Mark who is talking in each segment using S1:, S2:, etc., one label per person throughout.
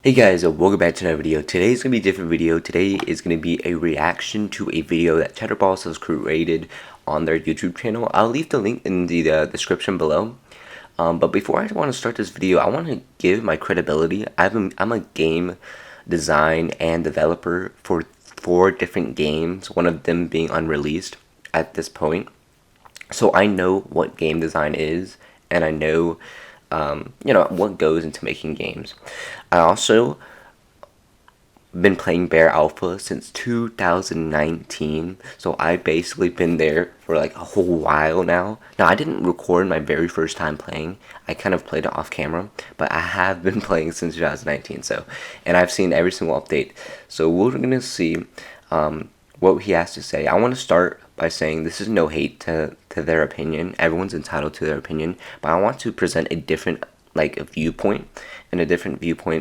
S1: Hey guys, welcome back to another video. Today's gonna be a different video. Today is gonna be a reaction to a video that Chatterballs has created on their YouTube channel. I'll leave the link in the description below. But before I want to start this video, I want to give my credibility. I'm a game design and developer for 4 different games, one of them being unreleased at this point. So I know what game design is, and I know what goes into making games. I also been playing Bear Alpha since 2019, so I've basically been there for like a whole while now. Now, I didn't record my very first time playing. I kind of played it off camera, but I have been playing since 2019, and I've seen every single update. So we're gonna see what he has to say. I want to start by saying this is no hate to their opinion. Everyone's entitled to their opinion, but I want to present a different viewpoint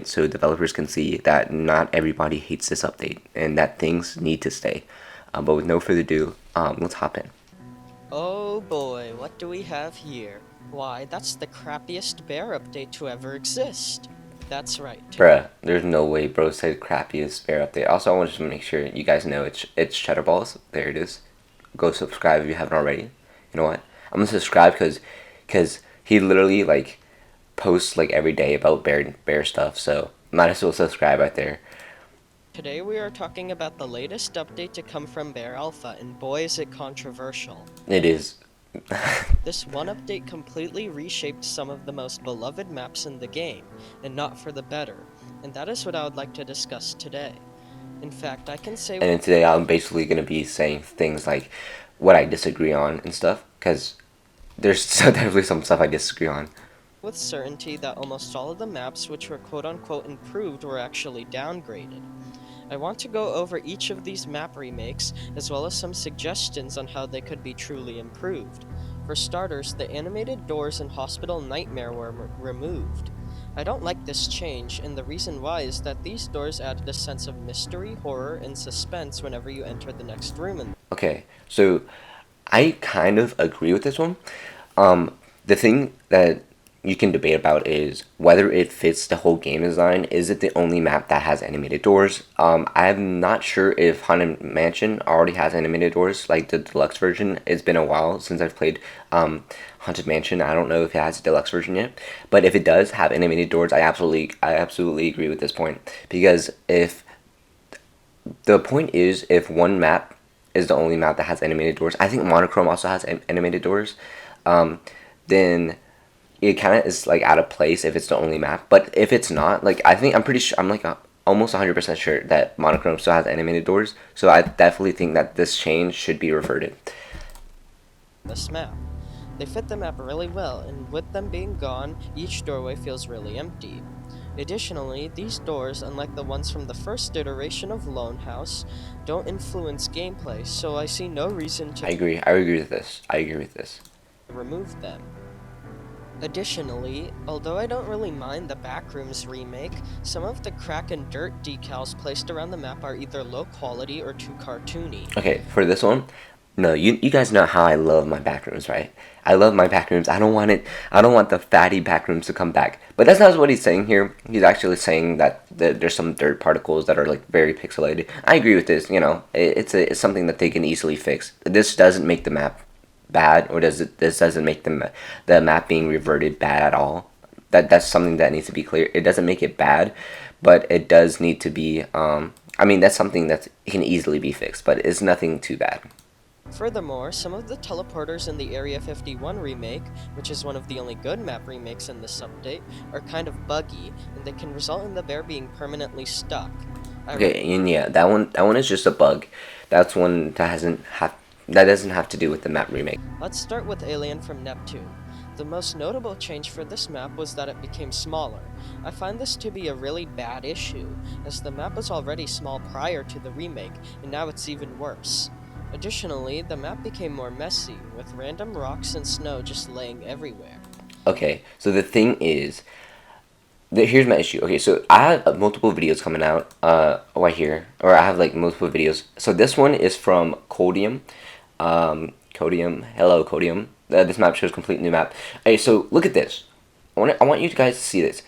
S1: so developers can see that not everybody hates this update and that things need to stay. But with no further ado, let's hop in.
S2: Oh boy, what do we have here? Why, that's the crappiest bear update to ever exist. That's right.
S1: Bruh, there's no way bro said crappiest bear update. Also, I wanted to make sure you guys know it's Cheddarballs. There it is. Go subscribe if you haven't already. You know what? I'm gonna subscribe because he literally posts every day about bear stuff, so might as well subscribe right there.
S2: Today we are talking about the latest update to come from Bear Alpha, and boy is it controversial.
S1: It is.
S2: This one update completely reshaped some of the most beloved maps in the game, and not for the better, and that is what I would like to discuss today. In fact, I can say...
S1: And then today I'm basically going to be saying things like what I disagree on and stuff, because there's definitely some stuff I disagree on.
S2: With certainty that almost all of the maps which were quote-unquote improved were actually downgraded. I want to go over each of these map remakes, as well as some suggestions on how they could be truly improved. For starters, the animated doors in Hospital Nightmare were removed. I don't like this change, and the reason why is that these doors added a sense of mystery, horror, and suspense whenever you enter the next room.
S1: Okay, so I kind of agree with this one. The thing that you can debate about is whether it fits the whole game design. Is it the only map that has animated doors? I'm not sure if Haunted Mansion already has animated doors, like the deluxe version. It's been a while since I've played Haunted Mansion. I don't know if it has a deluxe version yet, but if it does have animated doors, I absolutely agree with this point, because if the point is, if one map is the only map that has animated doors, I think Monochrome also has animated doors, then it kind of is out of place if it's the only map. But if it's not, I'm pretty sure, I'm almost 100% sure that Monochrome still has animated doors, so I definitely think that this change should be reverted.
S2: This map. They fit the map really well, and with them being gone, each doorway feels really empty. Additionally, these doors, unlike the ones from the first iteration of Lone House, don't influence gameplay, so I see no reason to...
S1: I agree with this.
S2: Remove them. Additionally, although I don't really mind the Backrooms remake, some of the crack and dirt decals placed around the map are either low quality or too cartoony.
S1: Okay, for this one, no, you guys know how I love my Backrooms, right? I love my Backrooms. I don't want the fatty Backrooms to come back. But that's not what he's saying here. He's actually saying that there's some dirt particles that are very pixelated. I agree with this. It's something that they can easily fix. This doesn't make the map bad, or this doesn't make the map being reverted bad at all. That's something that needs to be clear. It doesn't make it bad, but it does need to be that's something that can easily be fixed, but it's nothing too bad.
S2: Furthermore, some of the teleporters in the Area 51 remake, which is one of the only good map remakes in this update, are kind of buggy, and they can result in the bear being permanently stuck.
S1: Okay, and yeah, that one is just a bug. That's one that doesn't have to do with the map remake.
S2: Let's start with Alien from Neptune. The most notable change for this map was that it became smaller. I find this to be a really bad issue, as the map was already small prior to the remake, and now it's even worse. Additionally, the map became more messy, with random rocks and snow just laying everywhere.
S1: Okay, so the thing is, here's my issue. Okay, so I have multiple videos coming out right here, or I have multiple videos. So this one is from Codium. Hello Codium. This map shows complete new map. Hey, so look at this. I want you guys to see this.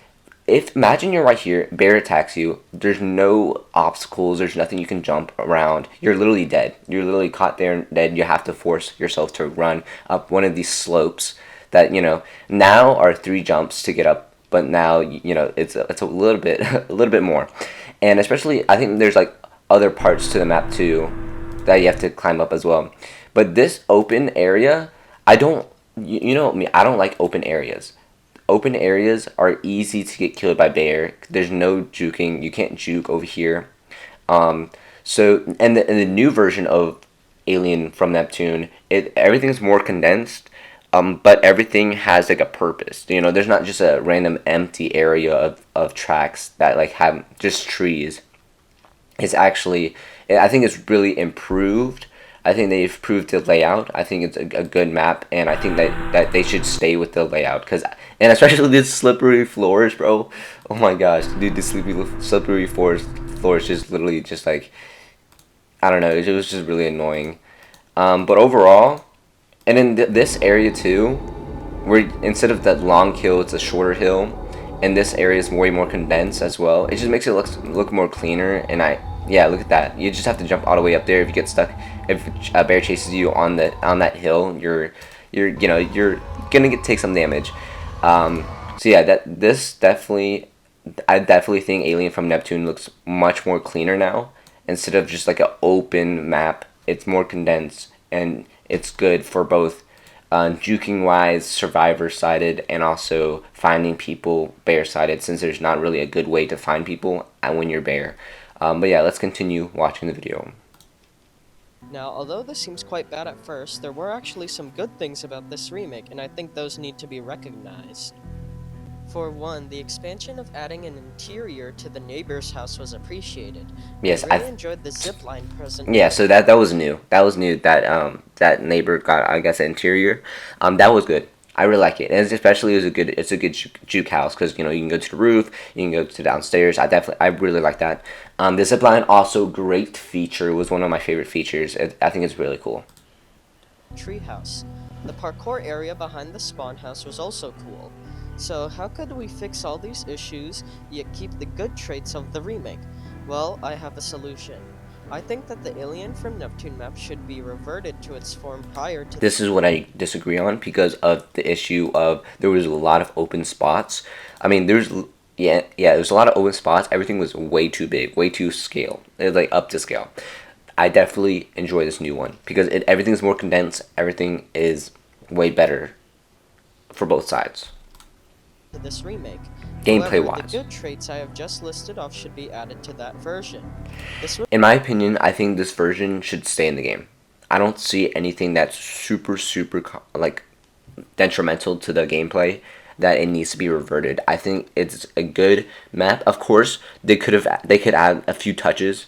S1: if imagine you're right here, bear attacks you. There's no obstacles. There's nothing you can jump around. You're literally dead. You're literally caught there and dead. You have to force yourself to run up one of these slopes that now are 3 jumps to get up, but now it's a little bit a little bit more, and especially I think there's like other parts to the map too that you have to climb up as well. But this open area, I don't you know me, I don't like open areas. Open areas are easy to get killed by bear. There's no juking. You can't juke over here. Um, and the new version of Alien from Neptune, everything's more condensed, but everything has like a purpose. There's not just a random empty area of tracks that like have just trees. It's actually, I think it's really improved. I think they've improved the layout. I think it's a good map, and I think that they should stay with the layout, and especially these slippery floors, bro. Oh my gosh, dude, the slippery floors just literally just like, I don't know, it was just really annoying. But overall, and in this area too, where instead of that long hill, it's a shorter hill, and this area is way more condensed as well. It just makes it look more cleaner. And yeah, look at that. You just have to jump all the way up there if you get stuck. If a bear chases you on that hill, you're gonna take some damage. So yeah, I definitely think Alien from Neptune looks much more cleaner now. Instead of just like an open map, it's more condensed, and it's good for both juking wise, survivor sided, and also finding people bear sided, since there's not really a good way to find people when you're bear. But yeah, let's continue watching the video.
S2: Now, although this seems quite bad at first, there were actually some good things about this remake, and I think those need to be recognized. For one, the expansion of adding an interior to the neighbor's house was appreciated.
S1: Yes,
S2: I really enjoyed the zipline present.
S1: Yeah, so that was new. That was new. That neighbor got, I guess, an interior. That was good. I really like it, and especially it's a good juke house, because you can go to the roof, you can go to downstairs. I really like that. The zipline, also great feature, was one of my favorite features. I think it's really cool.
S2: Treehouse. The parkour area behind the spawn house was also cool. So how could we fix all these issues yet keep the good traits of the remake? Well, I have a solution. I think that the Alien from Neptune map should be reverted to its form prior to.
S1: This is what I disagree on, because of the issue of there was a lot of open spots. I mean, there's a lot of open spots. Everything was way too big, way too scale. It was like up to scale. I definitely enjoy this new one because everything's more condensed. Everything is way better for both sides.
S2: This remake.
S1: Gameplay
S2: However,
S1: wise,
S2: the good traits I have just listed off should be added to that version.
S1: in my opinion, I think this version should stay in the game. I don't see anything that's super like detrimental to the gameplay that it needs to be reverted. I think it's a good map. Of course, they could add a few touches,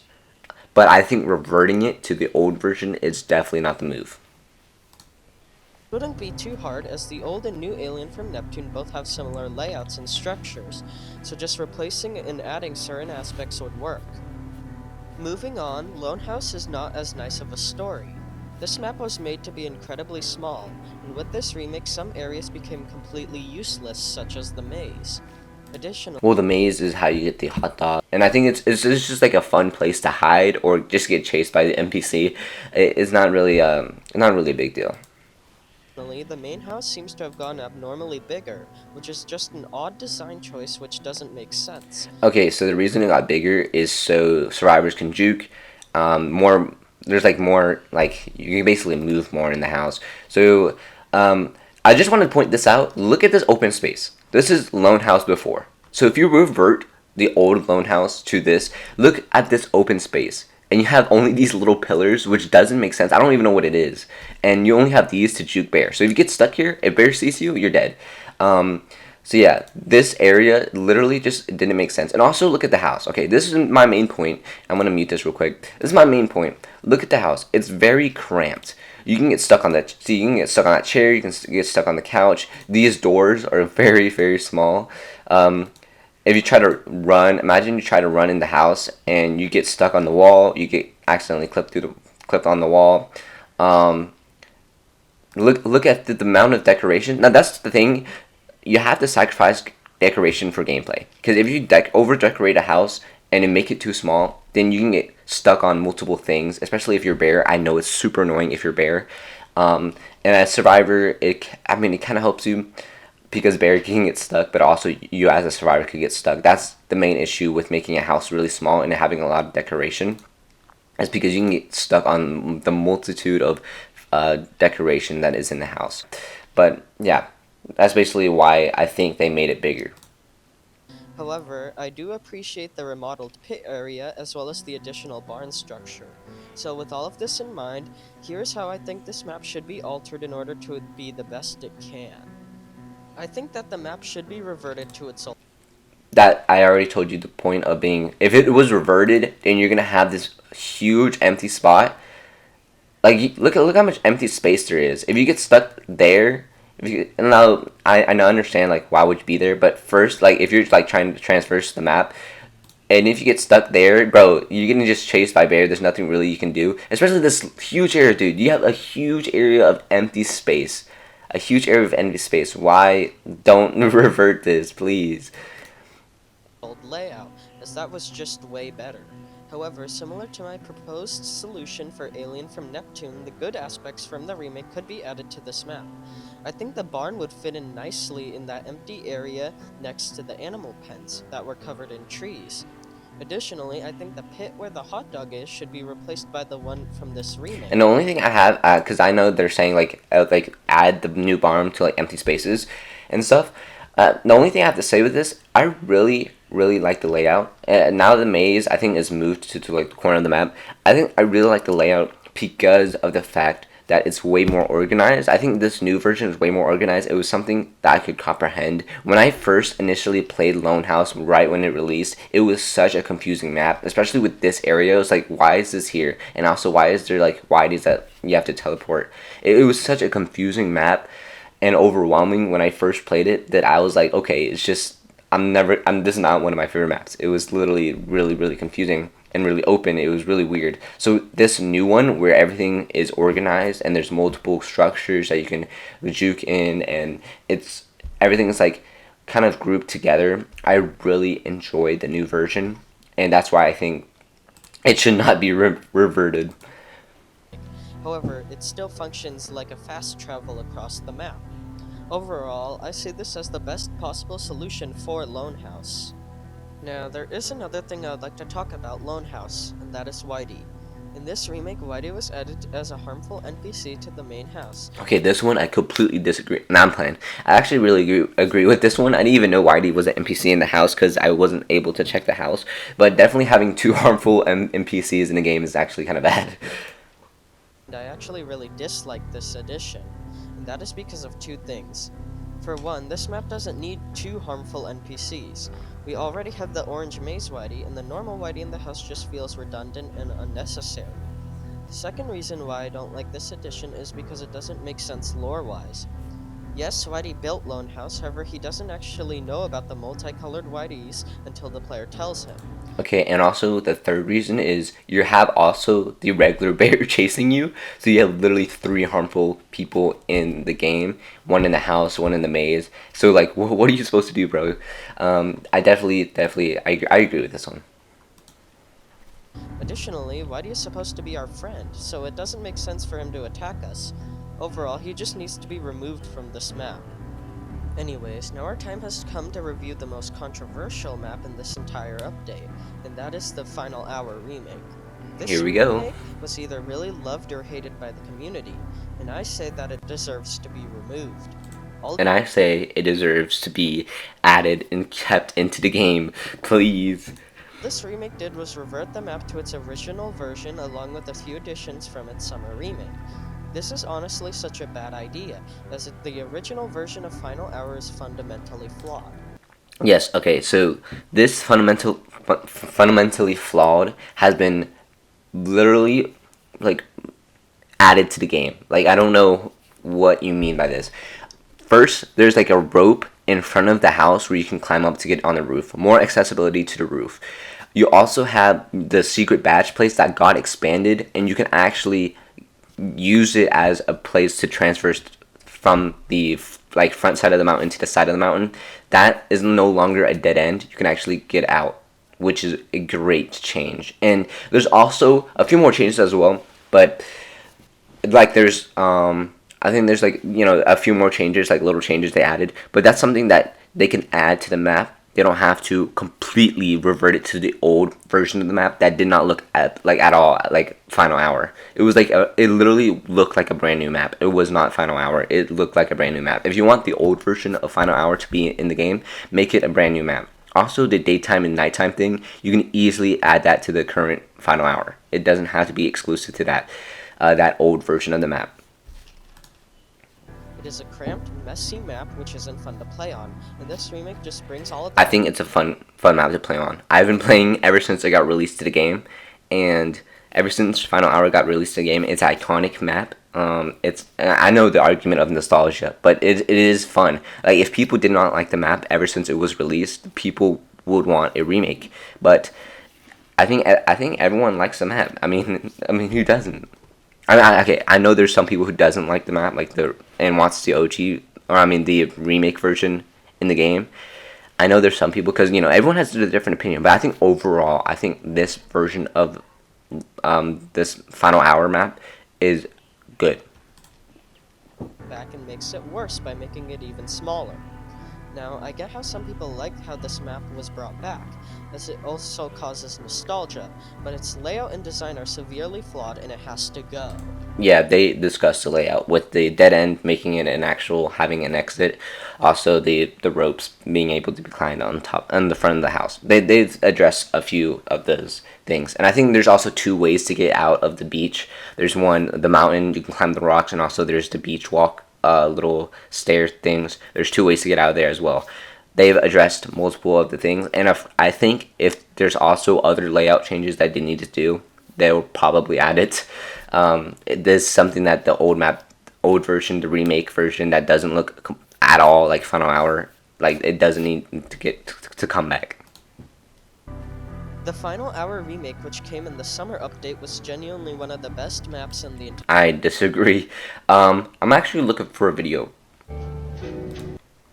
S1: but I think reverting it to the old version is definitely not the move.
S2: Wouldn't be too hard, as the old and new Alien from Neptune both have similar layouts and structures, so just replacing and adding certain aspects would work. Moving on, Lone House is not as nice of a story. This map was made to be incredibly small, and with this remake some areas became completely useless, such as the maze. Additionally,
S1: well, the maze is how you get the hot dog, and I think it's just like a fun place to hide or just get chased by the NPC. It's not really a big deal.
S2: the main house seems to have gone abnormally bigger, which is just an odd design choice which doesn't make sense.
S1: Okay, so the reason it got bigger is so survivors can juke. More, there's like more, like you can basically move more in the house. So I just want to point this out. Look at this open space. This is Lone House before. So if you revert the old Lone House to this, look at this open space. And you have only these little pillars, which doesn't make sense. I don't even know what it is. And you only have these to juke bear. So if you get stuck here, if bear sees you, you're dead. So yeah, this area literally just didn't make sense. And also look at the house. Okay, this is my main point. I'm going to mute this real quick. This is my main point. Look at the house. It's very cramped. You can get stuck on that. See, you can get stuck on that chair. You can get stuck on the couch. These doors are very, very small. If you try to run, imagine you try to run in the house and you get stuck on the wall. You get accidentally clipped on the wall. Look at the amount of decoration. Now that's the thing. You have to sacrifice decoration for gameplay. Because if you over decorate a house and then make it too small, then you can get stuck on multiple things. Especially if you're bear. I know it's super annoying if you're bear. And as survivor, it kind of helps you because bear can get stuck, but also you as a survivor could get stuck. That's the main issue with making a house really small and having a lot of decoration. Is because you can get stuck on the multitude of decoration that is in the house. But yeah, that's basically why I think they made it bigger.
S2: However, I do appreciate the remodeled pit area as well as the additional barn structure. So with all of this in mind, here's how I think this map should be altered in order to be the best it can. I think that the map should be reverted to its
S1: That I already told you the point of being, if it was reverted, then you're gonna have this huge empty spot. Like look how much empty space there is. If you get stuck there, now I understand like why would you be there, but first like if you're like trying to traverse the map, and if you get stuck there, bro, you're getting just chased by bear. There's nothing really you can do, especially this huge area, dude. You have a huge area of empty space, a huge area of empty space. Why don't revert this, please?
S2: old layout, as that was just way better. However, similar to my proposed solution for Alien from Neptune, the good aspects from the remake could be added to this map. I think the barn would fit in nicely in that empty area next to the animal pens that were covered in trees. Additionally, I think the pit where the hot dog is should be replaced by the one from this remake.
S1: And the only thing I have, because I know they're saying like add the new barn to like empty spaces and stuff. The only thing I have to say with this, I really like the layout. Now the maze I think is moved to like the corner of the map. I think I really like the layout because of the fact that it's way more organized. I think this new version is way more organized. It was something that I could comprehend. When I first initially played Lone House right when it released, it was such a confusing map, especially with this area. It was like, why is this here? And also, why is there like whiteys that you have to teleport? It was such a confusing map and overwhelming when I first played it that I was like, okay, it's just, this is not one of my favorite maps. It was literally really confusing and really open. It was really weird. So this new one where everything is organized and there's multiple structures that you can juke in and everything is like kind of grouped together. I really enjoyed the new version, and that's why I think it should not be reverted.
S2: However, it still functions like a fast travel across the map. Overall, I see this as the best possible solution for Lone House. Now, there is another thing I would like to talk about Lone House, and that is Whitey. In this remake, Whitey was added as a harmful NPC to the main house.
S1: Okay, this one I completely disagree. Nah, I'm playing. I actually really agree with this one. I didn't even know Whitey was an NPC in the house because I wasn't able to check the house. But definitely having two harmful NPCs in the game is actually kind of bad.
S2: And I actually really dislike this addition, and that is because of two things. For one, this map doesn't need two harmful NPCs. We already have the orange maze Whitey, and the normal Whitey in the house just feels redundant and unnecessary. The second reason why I don't like this addition is because it doesn't make sense lore-wise. Yes, Whitey built Lone House, however he doesn't actually know about the multicolored Whiteys until the player tells him.
S1: Okay, and also the third reason is you have also the regular bear chasing you, so you have literally three harmful people in the game, one in the house, one in the maze. So like, what are you supposed to do, bro? I definitely, I agree with this one.
S2: Additionally, Whitey is supposed to be our friend, so it doesn't make sense for him to attack us. Overall, he just needs to be removed from this map. Anyways, now our time has come to review the most controversial map in this entire update, and that is the Final Hour remake. This
S1: Here we go.
S2: remake was either really loved or hated by the community, and I say that it deserves to be removed.
S1: And I say it deserves to be added and kept into the game, please.
S2: This remake did was revert the map to its original version along with a few additions from its summer remake. This is honestly such a bad idea, as the original version of Final Hour is fundamentally flawed.
S1: Yes, okay, so this fundamentally flawed has been literally, like, added to the game. Like, I don't know what you mean by this. First, there's like a rope in front of the house where you can climb up to get on the roof. More accessibility to the roof. You also have the secret badge place that got expanded, and you can actually use it as a place to transfer from the like front side of the mountain to the side of the mountain, that is no longer a dead end. You can actually get out, which is a great change. And there's also a few more changes as well, but like there's I think there's like, you know, a few more changes, like little changes they added, but that's something that they can add to the map. They don't have to completely revert it to the old version of the map that did not look at all like Final Hour. It was like it literally looked like a brand new map. It was not Final Hour. It looked like a brand new map. If you want the old version of Final Hour to be in the game, make it a brand new map. Also, the daytime and nighttime thing, you can easily add that to the current Final Hour. It doesn't have to be exclusive to that old version of the map.
S2: It is a cramped, messy map which isn't fun to play on, and this remake just brings all of
S1: I
S2: that.
S1: think it's a fun map to play on. I've been playing ever since it got released to the game, and ever since Final Hour got released to the game, it's an iconic map. I know the argument of nostalgia, but it is fun. Like, if people did not like the map ever since it was released, people would want a remake. But I think everyone likes the map. I mean who doesn't? Okay, I know there's some people who doesn't like the map, and wants the OG, or I mean the remake version in the game. I know there's some people, because, you know, everyone has a different opinion, but I think overall, I think this version of this Final Hour map is good.
S2: Back and makes it worse by making it even smaller. Now, I get how some people like how this map was brought back, as it also causes nostalgia, but its layout and design are severely flawed and it has to go.
S1: Yeah, they discussed the layout with the dead end making it an actual having an exit. Also, the ropes being able to be climbed on the front of the house. They've addressed a few of those things, and I think there's also two ways to get out of the beach. There's one, the mountain, you can climb the rocks, and also there's the beach walk, little stair things. There's two ways to get out of there as well. They've addressed multiple of the things, and I think if there's also other layout changes that they need to do, they'll probably add it. There's something that the old version, the remake version, that doesn't look at all like Final Hour. Like, it doesn't need to come back.
S2: The Final Hour remake, which came in the summer update, was genuinely one of the best maps in the entire.
S1: I disagree. I'm actually looking for a video.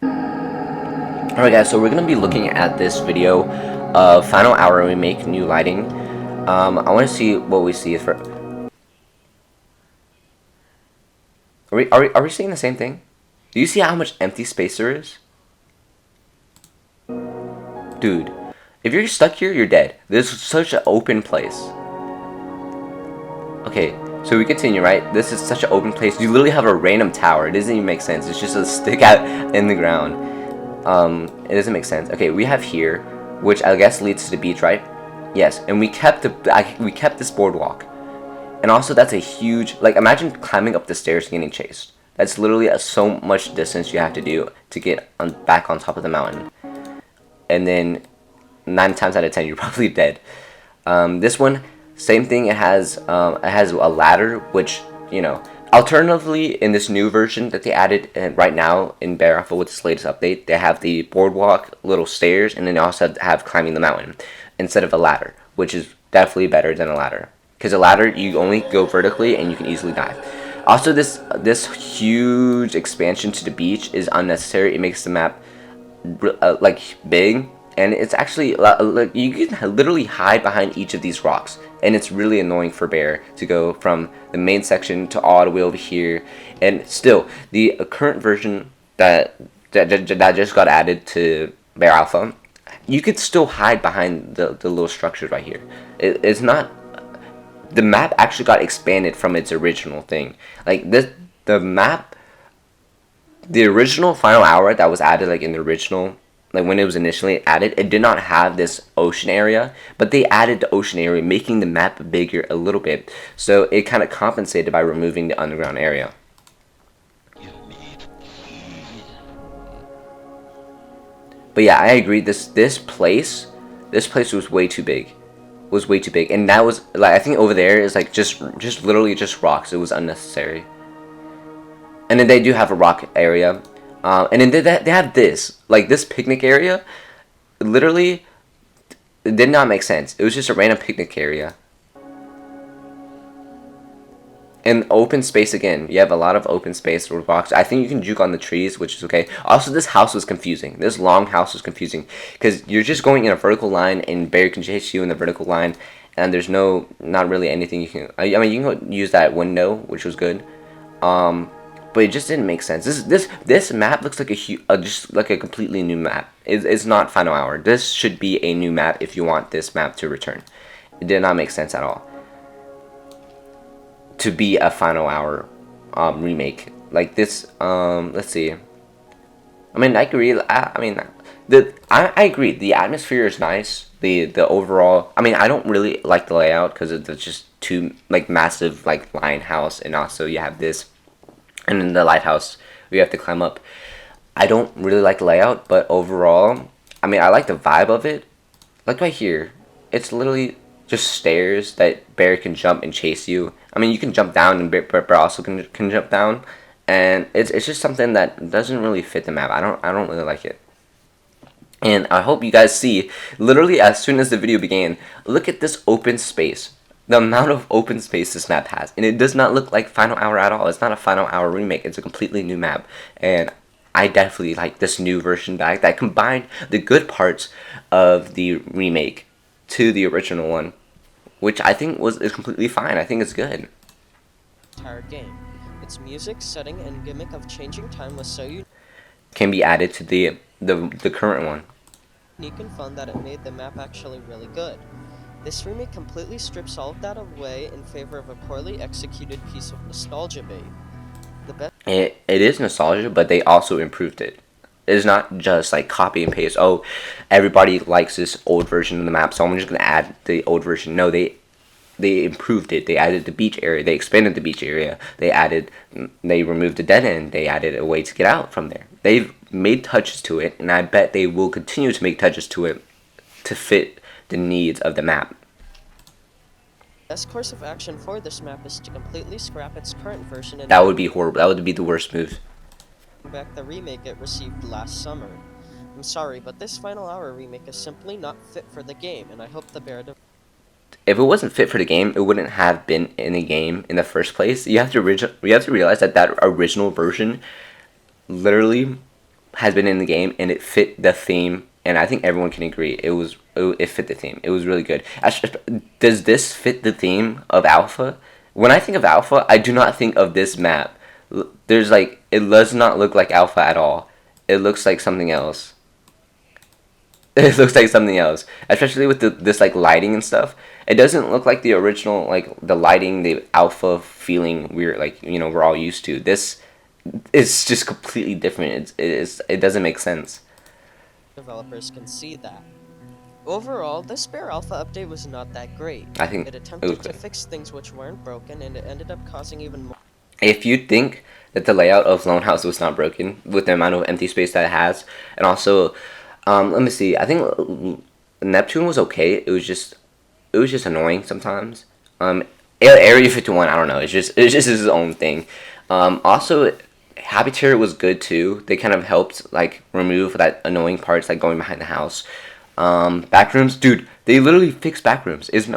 S1: Alright guys, so we're going to be looking at this video of Final Hour remake, new lighting. I want to see what we see for. Are we seeing the same thing? Do you see how much empty space there is? Dude, if you're stuck here, you're dead. This is such an open place. Okay, so we continue, right? This is such an open place. You literally have a random tower. It doesn't even make sense. It's just a stick out in the ground. It doesn't make sense. Okay, we have here, which I guess leads to the beach, right? Yes, and we kept this boardwalk. And also, that's a huge, like, imagine climbing up the stairs and getting chased. That's literally so much distance you have to do to get back on top of the mountain. And then 9 times out of 10, you're probably dead. This one, same thing. It has a ladder, which, you know, alternatively, in this new version that they added right now in Bear Alpha with this latest update, they have the boardwalk, little stairs, and then they also have climbing the mountain instead of a ladder, which is definitely better than a ladder. Because a ladder, you only go vertically and you can easily die. Also, this huge expansion to the beach is unnecessary. It makes the map like big, and it's actually like you can literally hide behind each of these rocks, and it's really annoying for Bear to go from the main section to all the way over here. And still, the current version that just got added to Bear Alpha, you could still hide behind the little structures right here. It's not. The map actually got expanded from its original thing. Like the map, the original Final Hour that was added, like in the original, like when it was initially added, it did not have this ocean area, but they added the ocean area, making the map bigger a little bit. So it kind of compensated by removing the underground area. But yeah, I agree. This place was way too big. And that was like, I think over there is like just literally just rocks. It was unnecessary. And then they do have a rock area, and then they have this picnic area. Literally, it did not make sense. It was just a random picnic area, And open space again. You have a lot of open space with blocks. I think you can juke on the trees, which is okay. Also, this house was confusing. This long house was confusing because you're just going in a vertical line, and bear can chase you in the vertical line, and there's not really anything you can. I mean, you can use that window, which was good. But it just didn't make sense. This map looks like just like a completely new map. It's not Final Hour. This should be a new map if you want this map to return. It did not make sense at all to be a Final Hour remake like this. Let's see. I mean, I agree. I agree. The atmosphere is nice. The overall. I mean, I don't really like the layout because it's just too like massive like lion house, and also you have this, and then the lighthouse we have to climb up. I don't really like the layout, but overall, I mean, I like the vibe of it. Like right here, it's literally just stairs that bear can jump and chase you. I mean, you can jump down, and bear also can jump down, and it's just something that doesn't really fit the map. I don't really like it. And I hope you guys see, literally as soon as the video began, look at this open space. The amount of open space this map has. And it does not look like Final Hour at all. It's not a Final Hour remake. It's a completely new map. And I definitely like this new version back that combined the good parts of the remake to the original one, which I think is completely fine. I think it's good.
S2: Entire game. Its music, setting, and gimmick of changing time was so
S1: Can be added to the current one.
S2: unique and fun that it made the map actually really good. This remake completely strips all of that away in favor of a poorly executed piece of nostalgia bait. The best
S1: It is nostalgia, but they also improved it. It's not just like copy and paste. Oh, everybody likes this old version of the map, so I'm just gonna add the old version. No, they improved it. They added the beach area. They expanded the beach area. They removed the dead end. They added a way to get out from there. They've made touches to it, and I bet they will continue to make touches to it to fit the needs of the map.
S2: best course of action for this map is to completely scrap its current version and
S1: That would be horrible. That would be the worst move.
S2: bring back the remake it received last summer. I'm sorry, but this Final Hour remake is simply not fit for the game, and I hope the bear
S1: If it wasn't fit for the game, it wouldn't have been in the game in the first place. You have to realize that original version literally has been in the game, and it fit the theme. And I think everyone can agree it fit the theme. It was really good. Does this fit the theme of Alpha? When I think of Alpha, I do not think of this map. There's like, it does not look like Alpha at all. It looks like something else. It looks like something else, especially with this like lighting and stuff. It doesn't look like the original, like the lighting, the Alpha feeling we're all used to. This is just completely different. It doesn't make sense.
S2: developers can see that. Overall, this Bear Alpha update was not that great.
S1: I think
S2: It
S1: it was
S2: attempted to
S1: good.
S2: fix things which weren't broken, and it ended up causing even more.
S1: If you think that the layout of Lone House was not broken with the amount of empty space that it has, and also, let me see. I think Neptune was okay. It was just annoying sometimes. Area 51, I don't know. It's just his own thing. Also, Happy Tier was good too. They kind of helped like remove that annoying parts like going behind the house. Backrooms, dude. They literally fixed backrooms. It's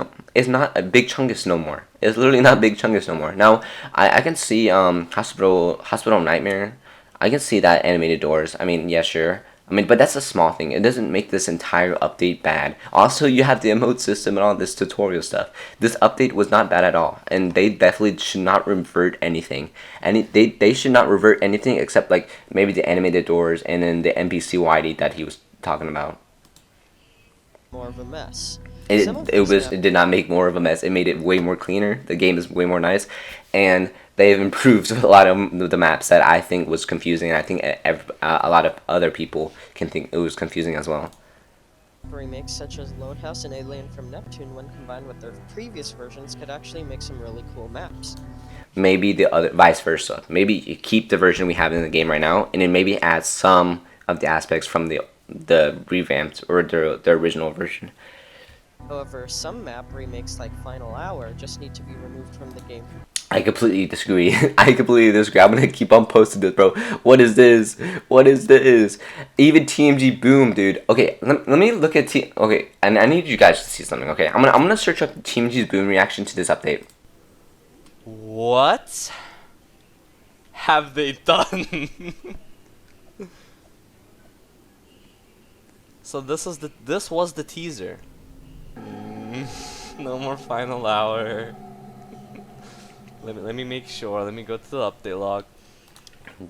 S1: not a Big Chungus no more. It's literally not Big Chungus no more. Now I can see Hospital Nightmare. I can see that animated doors. I mean, yeah, sure. I mean, but that's a small thing. It doesn't make this entire update bad. Also, you have the emote system and all this tutorial stuff. This update was not bad at all, and they definitely should not revert anything. And they should not revert anything except like maybe the animated doors and then the NPC YD that he was talking about.
S2: More of a mess.
S1: It did not make more of a mess. It made it way more cleaner. The game is way more nice, and they've improved a lot of the maps that I think was confusing. And I think a lot of other people can think it was confusing as well.
S2: Remakes such as Lone House and Alien from Neptune, when combined with their previous versions, could actually make some really cool maps.
S1: Maybe the other vice versa. Maybe you keep the version we have in the game right now, and then maybe add some of the aspects from the revamped or the original version.
S2: However, some map remakes like Final Hour just need to be removed from the game.
S1: I completely disagree. I completely disagree. I'm gonna keep on posting this, bro. What is this? What is this? Even TMG Boom, dude. Okay, let me look at Okay, and I need you guys to see something. Okay, I'm gonna search up TMG's Boom reaction to this update.
S3: What have they done? So this was the teaser. No more final hour. Let me make sure. Let me go to the update log.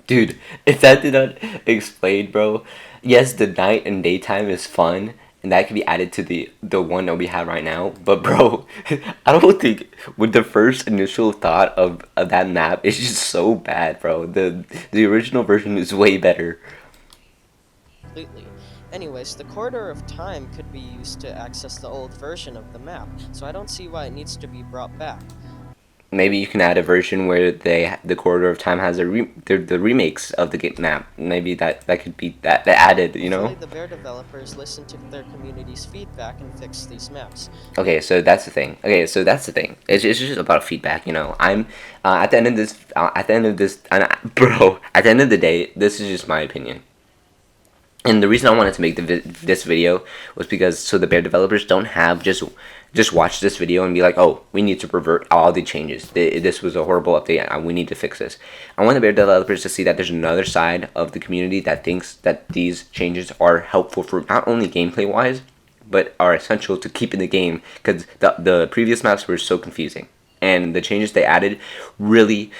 S1: Dude, if that did not explain, bro. Yes, the night and daytime is fun, and that can be added to the one that we have right now. But bro, I don't think with the first initial thought of that map is just so bad, bro. The original version is way better.
S2: Completely. Anyways, the corridor of time could be used to access the old version of the map, so I don't see why it needs to be brought back.
S1: Maybe you can add a version where the corridor of time has the remakes of the game map. Maybe that could be that added, you
S2: Hopefully
S1: know.
S2: the Bear developers listen to their community's feedback and fix these maps.
S1: Okay, so that's the thing. Okay, so that's the thing. It's just about feedback, you know. I'm at the end of this, bro. At the end of the day, this is just my opinion. And the reason I wanted to make this video was because so the Bear developers don't have just watch this video and be like, oh, we need to revert all the changes. This was a horrible update. We need to fix this. I want the Bear developers to see that there's another side of the community that thinks that these changes are helpful for not only gameplay wise, but are essential to keeping the game because the previous maps were so confusing, and the changes they added really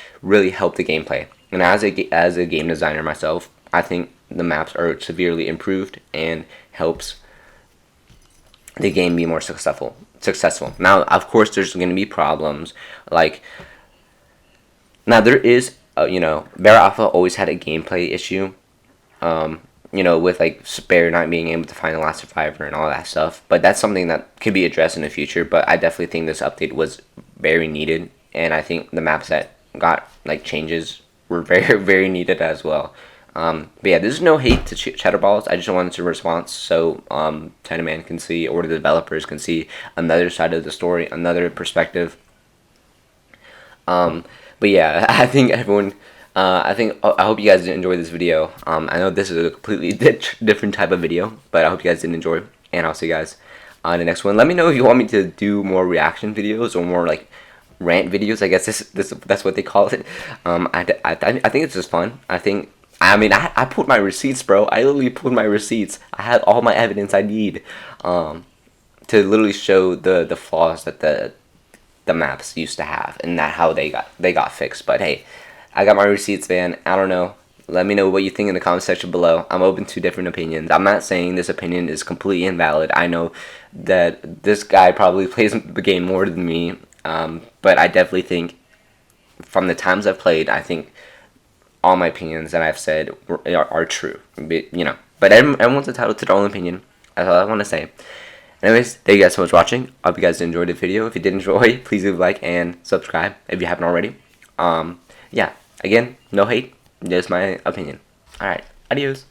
S1: helped the gameplay. And as a game designer myself, I think the maps are severely improved and helps the game be more successful. Now, of course, there's going to be problems. Like, now there is, you know, Bear Alpha always had a gameplay issue. You know, with like Bear not being able to find the last survivor and all that stuff. But that's something that could be addressed in the future. But I definitely think this update was very needed, and I think the maps that got like changes were very needed as well. But yeah, there's no hate to Chatterballs. I just wanted to respond so Chinaman can see, or the developers can see another side of the story, another perspective. But yeah, I think everyone. I hope you guys did enjoy this video. I know this is a completely different type of video, but I hope you guys did enjoy. And I'll see you guys on the next one. Let me know if you want me to do more reaction videos or more like rant videos. I guess that's what they call it. I think it's just fun. I mean, I put my receipts, bro. I literally put my receipts. I have all my evidence I need to literally show the flaws that the maps used to have and that how they got fixed. But hey, I got my receipts, man. I don't know. Let me know what you think in the comment section below. I'm open to different opinions. I'm not saying this opinion is completely invalid. I know that this guy probably plays the game more than me, but I definitely think from the times I've played, I think all my opinions that I've said are true. You know, but everyone's entitled to their own opinion. That's all I want to say. Anyways, thank you guys so much for watching. I hope you guys enjoyed the video. If you did enjoy, please leave a like and subscribe if you haven't already. Yeah, again, no hate, just my opinion. Alright, adios.